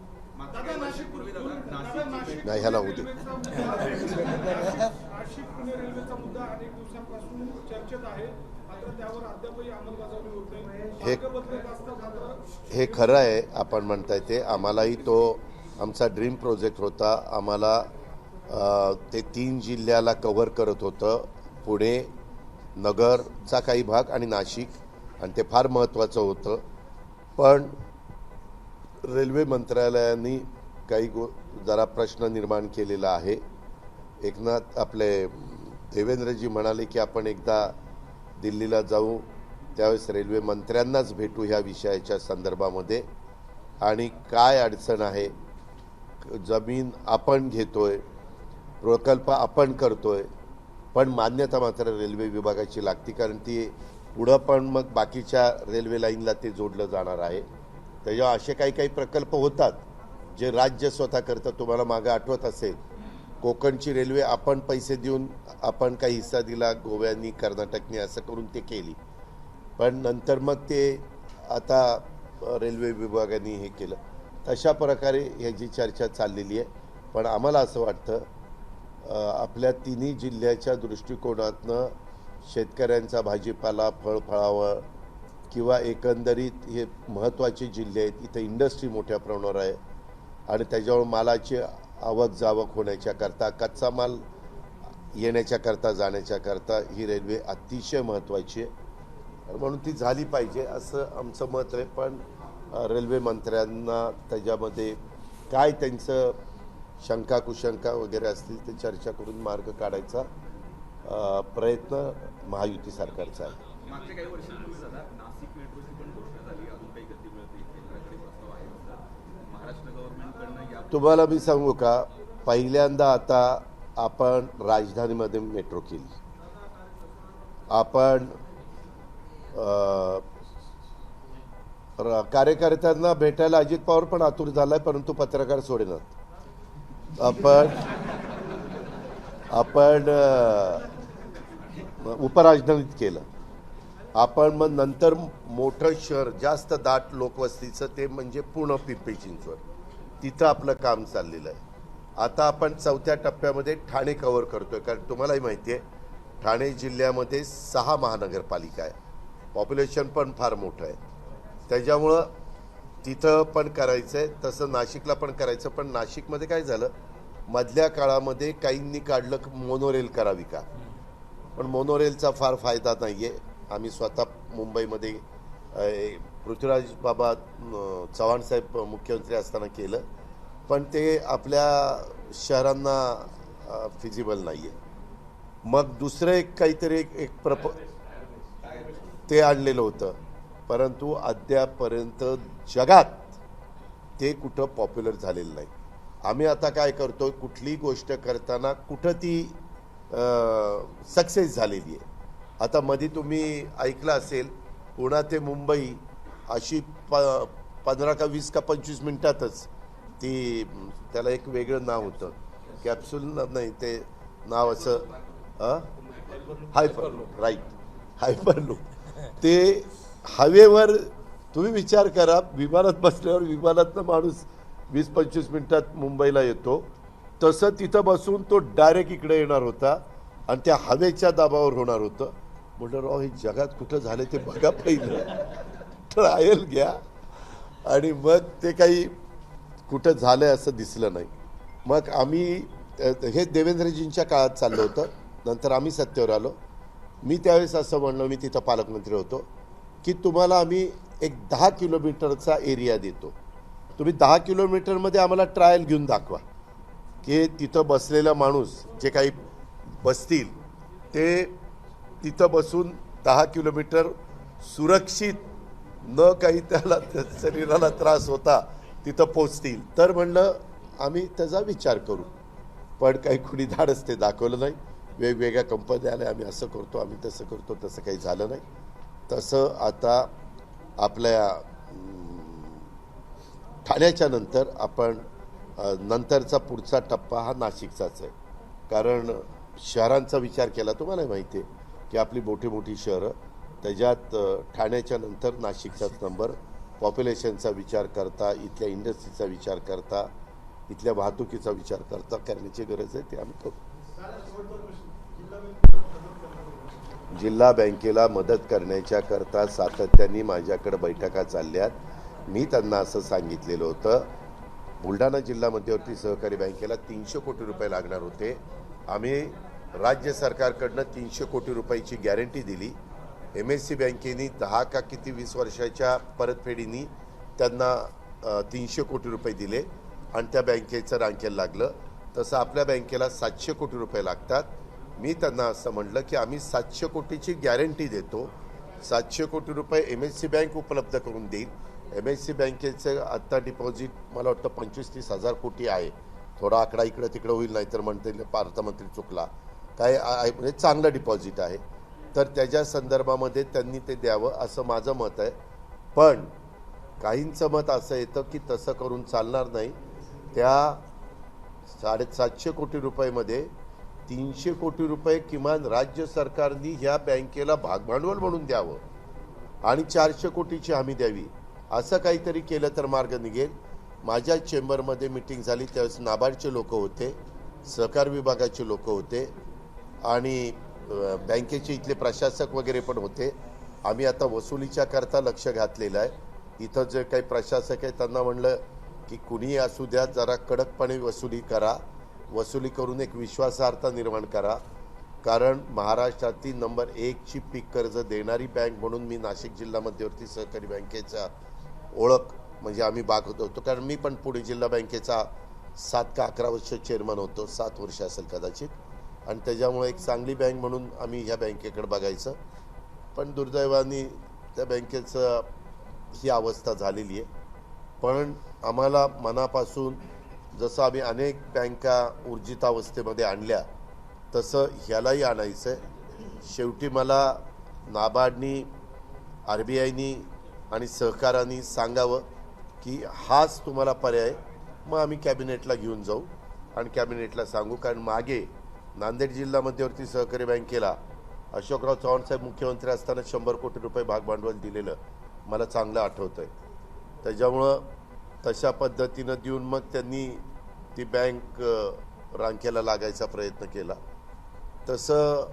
नाही ह्याला होऊ दे. नाशिक पुणे रेल्वेचा मुद्दा अनेक दिवसांपासून चर्चेत आहे, मात्र त्यावर अद्यापही अंमलबजावणी होत नाही. हे खरं आहे आपण म्हणताय ते. आम्हालाही तो आमचा ड्रीम प्रोजेक्ट होता. आम्हाला ते 3 जिल्ह्याला कव्हर करत होतं, पुणे, नगरचा काही भाग आणि नाशिक, आणि ते फार महत्त्वाचं होतं. पण रेल्वे मंत्रालयाने काही जरा प्रश्न निर्माण केलेला आहे. आपले देवेंद्रजी म्हणाले की आपण एकदा दिल्लीला जाऊ, त्यावेळेस रेल्वे मंत्र्यांनाच भेटू ह्या विषयाच्या संदर्भामध्ये आणि काय अडचण आहे. जमीन आपण घेतोय, प्रकल्प आपण करतोय, पण मान्यता मात्र रेल्वे विभागाची लागते कारण ती पुढं पण मग बाकीच्या रेल्वे लाईनला ते जोडलं जाणार आहे. त्याच्यावर असे काही प्रकल्प होतात जे राज्य स्वतः करतं. तुम्हाला मागं आठवत असेल कोकणची रेल्वे आपण पैसे देऊन आपण काही हिस्सा दिला, गोव्यांनी, कर्नाटकनी असं करून ते केली. पण नंतर मग ते आता रेल्वे विभागाने हे केलं. तशा प्रकारे ह्याची चर्चा चाललेली आहे. पण आम्हाला असं वाटतं आपल्या 3ही जिल्ह्याच्या दृष्टिकोनातनं शेतकऱ्यांचा भाजीपाला, फळफळावळ किंवा एकंदरीत हे महत्त्वाचे जिल्हे आहेत, इथं इंडस्ट्री मोठ्या प्रमाणावर आहे आणि त्याच्यावर मालाची आवक जावक होण्याच्याकरता, कच्चा माल येण्याच्याकरता जाण्याच्याकरता ही रेल्वे अतिशय महत्त्वाची आहे. म्हणून ती झाली पाहिजे असं आमचं मत आहे. पण रेल्वे मंत्र्यांना त्याच्यामध्ये काय त्यांचं शंका कुशंका वगैरे असतील ते चर्चा करून मार्ग काढायचा प्रयत्न महायुती सरकारचा आहे. मागच्या काही वर्षांपूर्वी दादा नाशिक मेट्रोची पण घोषणा झाली, अजून काही गती मिळते केंद्राकडे प्रस्ताव आहे सर. महाराष्ट्र गव्हर्नमेंटकडनं या तुम्हाला मी सांगू का, पहिल्यांदा आता आपण राजधानीमध्ये मेट्रो केली. आपण कार्यकर्त्यांना भेटायला अजित पवार पण आतुर झालाय, परंतु पत्रकार सोडेनात. आपण उपराजधानीत केलं. आपण मग नंतर मोठं शहर जास्त दाट लोकवस्तीचं ते म्हणजे पुणे पिंपरी चिंचवड, तिथं आपलं काम चाललेलं आहे. आता आपण 4थ्या टप्प्यामध्ये ठाणे कव्हर करतोय, कारण तुम्हालाही माहिती आहे ठाणे जिल्ह्यामध्ये 6 महानगरपालिका आहे, पॉप्युलेशन पण फार मोठं आहे. त्याच्यामुळं तिथं पण करायचं आहे, तसं नाशिकला पण करायचं. पण नाशिकमध्ये काय झालं, मधल्या काळामध्ये काहींनी काढलं मोनोरेल करावी का, पण मोनोरेलचा फार फायदा नाही आहे. आम्ही स्वतः मुंबईमध्ये पृथ्वीराज बाबा चव्हाण साहेब मुख्यमंत्री असताना केलं, पण ते आपल्या शहरांना फिजिबल नाही आहे. मग दुसरं एक काहीतरी एक ते आणलेलं होतं, परंतु अद्यापर्यंत जगात ते कुठं पॉप्युलर झालेलं नाही. आम्ही आता काय करतो, कुठलीही गोष्ट करताना कुठं ती सक्सेस झालेली आहे. आता मध्ये तुम्ही ऐकलं असेल, पुणे ते मुंबई अशी 15 का 20 का 25 मिनिटातच ती, त्याला एक वेगळं नाव होतं, कॅप्सूल नाही ते नाव असं, हायपरलूप, राईट, हायपरलूप. ते हवेवर तुम्ही विचार करा, विमानात बसल्यावर विमानातनं माणूस 20-25 मिनिटात मुंबईला येतो, तसं तिथं बसून तो डायरेक्ट इकडे येणार होता आणि त्या हवेच्या दाबावर होणार होतं. म्हटलं राव, हे जगात कुठं झालं ते बघा, पहिलं ट्रायल घ्या. आणि मग ते काही कुठं झालंय असं दिसलं नाही. मग आम्ही हे देवेंद्रजींच्या काळात चाललं होतं, नंतर आम्ही सत्तेवर आलो. मी त्यावेळेस असं म्हणलो, मी तिथं पालकमंत्री होतो, की तुम्हाला आम्ही एक 10 किलोमीटरचा एरिया देतो, तुम्ही 10 किलोमीटरमध्ये आम्हाला ट्रायल घेऊन दाखवा की तिथं बसलेला माणूस जे काही बसतील ते तिथं बसून 10 किलोमीटर सुरक्षित, न काही त्याला शरीराला त्रास होता, तिथं पोचतील. तर म्हणलं आम्ही त्याचा विचार करू. पण काही कुणी धाडस ते दाखवलं नाही. वेगवेगळ्या कंपन्या आल्या, आम्ही असं करतो, आम्ही तसं करतो, तसं काही झालं नाही. तसं आता आपल्या ठाण्याच्या नंतर आपण नंतरचा पुढचा टप्पा हा नाशिकचाच आहे. कारण शहरांचा विचार केला, तुम्हाला माहिती आहे की आपली मोठी मोठी शहरं, त्याच्यात ठाण्याच्या नंतर नाशिकचाच नंबर. पॉप्युलेशनचा विचार करता, इथल्या इंडस्ट्रीचा विचार करता, इथल्या वाहतुकीचा विचार करता करण्याची गरज आहे, ते आम्ही करू. जिल्हा बँकेला मदत करण्याच्या करता सातत्याने माझ्याकडे बैठका चालल्यात. मी त्यांना असं सांगितलेलं होतं, बुलढाणा जिल्हा मध्यवर्ती सहकारी बँकेला 300 कोटी रुपये लागणार होते. आम्ही राज्य सरकारकडनं 300 कोटी रुपयाची गॅरंटी दिली. MSC बँकेनी 10 का किती 20 वर्षाच्या परतफेडीनी त्यांना 300 कोटी रुपये दिले आणि त्या बँकेचं रांकेल लागलं. तसं आपल्या बँकेला 700 कोटी रुपये लागतात. मी त्यांना असं म्हटलं की आम्ही 700 कोटीची गॅरंटी देतो, 700 कोटी रुपये MSC बँक उपलब्ध करून देईल. MSC बँकेचं आत्ता डिपॉझिट मला वाटतं 25-30 हजार कोटी आहे. थोडा आकडा इकडं तिकडं होईल, नाहीतर म्हणता येईल अर्थमंत्री चुकला, काय म्हणजे चांगलं डिपॉझिट आहे. तर त्याच्या संदर्भामध्ये त्यांनी ते द्यावं असं माझं मत आहे. पण काहींचं मत असं येतं की तसं करून चालणार नाही. त्या 750 कोटी रुपयेमध्ये 300 कोटी रुपये किमान राज्य सरकारने ह्या बँकेला भागभांडवल म्हणून द्यावं आणि 400 कोटीची हमी द्यावी, असं काहीतरी केलं तर मार्ग निघेल. माझ्या चेंबरमध्ये मीटिंग झाली, त्यावेळेस नाबार्डचे लोक होते, सहकार विभागाचे लोक होते आणि बँकेचे इथले प्रशासक वगैरे पण होते. आम्ही आता वसुलीच्या करता लक्ष घातलेलं आहे. इथं जे काही प्रशासक आहे त्यांना म्हणलं की कुणीही असू द्या, जरा कडकपणे वसुली करा, वसुली करून एक विश्वासार्हता निर्माण करा. कारण महाराष्ट्रातील नंबर 1ची पीक कर्ज देणारी बँक म्हणून मी नाशिक जिल्हा मध्यवर्ती सहकारी बँकेचा ओळख म्हणजे आम्ही बागत होतो. कारण मी पण पुणे जिल्हा बँकेचा 7 का 11 वर्ष चेअरमन होतो, 7 वर्ष असेल कदाचित. आणि त्याच्यामुळे एक चांगली बँक म्हणून आम्ही ह्या बँकेकडे बघायचं. पण दुर्दैवाने त्या बँकेचं ही अवस्था झालेली आहे. पण आम्हाला मनापासून जसं आम्ही अनेक बँका ऊर्जितावस्थेमध्ये आणल्या तसं ह्यालाही आणायचं आहे. शेवटी मला नाबार्डनी, RBIनी आणि सहकारांनी सांगावं की हाच तुम्हाला पर्याय, मग आम्ही कॅबिनेटला घेऊन जाऊ आणि कॅबिनेटला सांगू. कारण मागे नांदेड जिल्हा मध्यवर्ती सहकारी बँकेला अशोकराव चव्हाण साहेब मुख्यमंत्री असताना 100 कोटी रुपये भागभांडवल दिलेलं मला चांगलं आठवतं आहे. त्याच्यामुळं तशा पद्धतीनं देऊन मग त्यांनी ती बँक रांकेला लागायचा प्रयत्न केला. तसं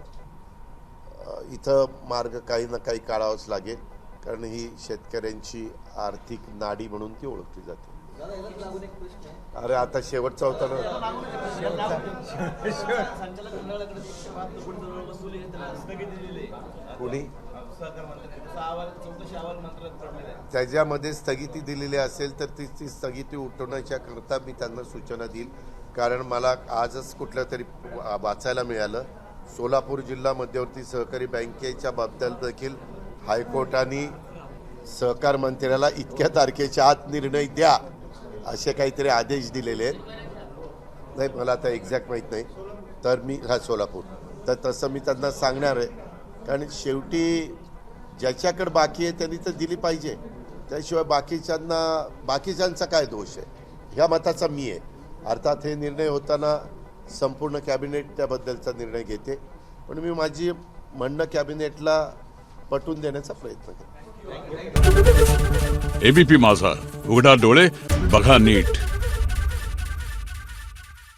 इथं मार्ग काही ना काही काढावाच लागेल, कारण ही शेतकऱ्यांची आर्थिक नाडी म्हणून ती ओळखली जाते. अरे आता शेवटचा होता ना. कोणी त्याच्यामध्ये स्थगिती दिलेली असेल तर ती स्थगिती उठवण्याच्या करता मी त्यांना सूचना देईल. कारण मला आजच कुठलं तरी वाचायला मिळालं, सोलापूर जिल्हा मध्यवर्ती सहकारी बँकेच्या बाबतीत देखील हायकोर्टाने सहकार मंत्र्याला इतक्या तारखेच्या आत निर्णय द्या असे काहीतरी आदेश दिलेले आहेत. नाही मला आता एक्झॅक्ट माहीत नाही, तर मी सोलापूर तर तसं मी त्यांना सांगणार आहे. कारण शेवटी ज्याच्याकडे बाकी आहे त्यांनी तर दिली पाहिजे, त्याशिवाय बाकीच्यांचा काय दोष आहे ह्या मताचा मी आहे. अर्थात हे निर्णय होताना संपूर्ण कॅबिनेट त्याबद्दलचा निर्णय घेते, पण मी माझी म्हणणं कॅबिनेटला पटवून देण्याचा प्रयत्न करतो. ABP माझा, उघडा डोळे बघा नीट.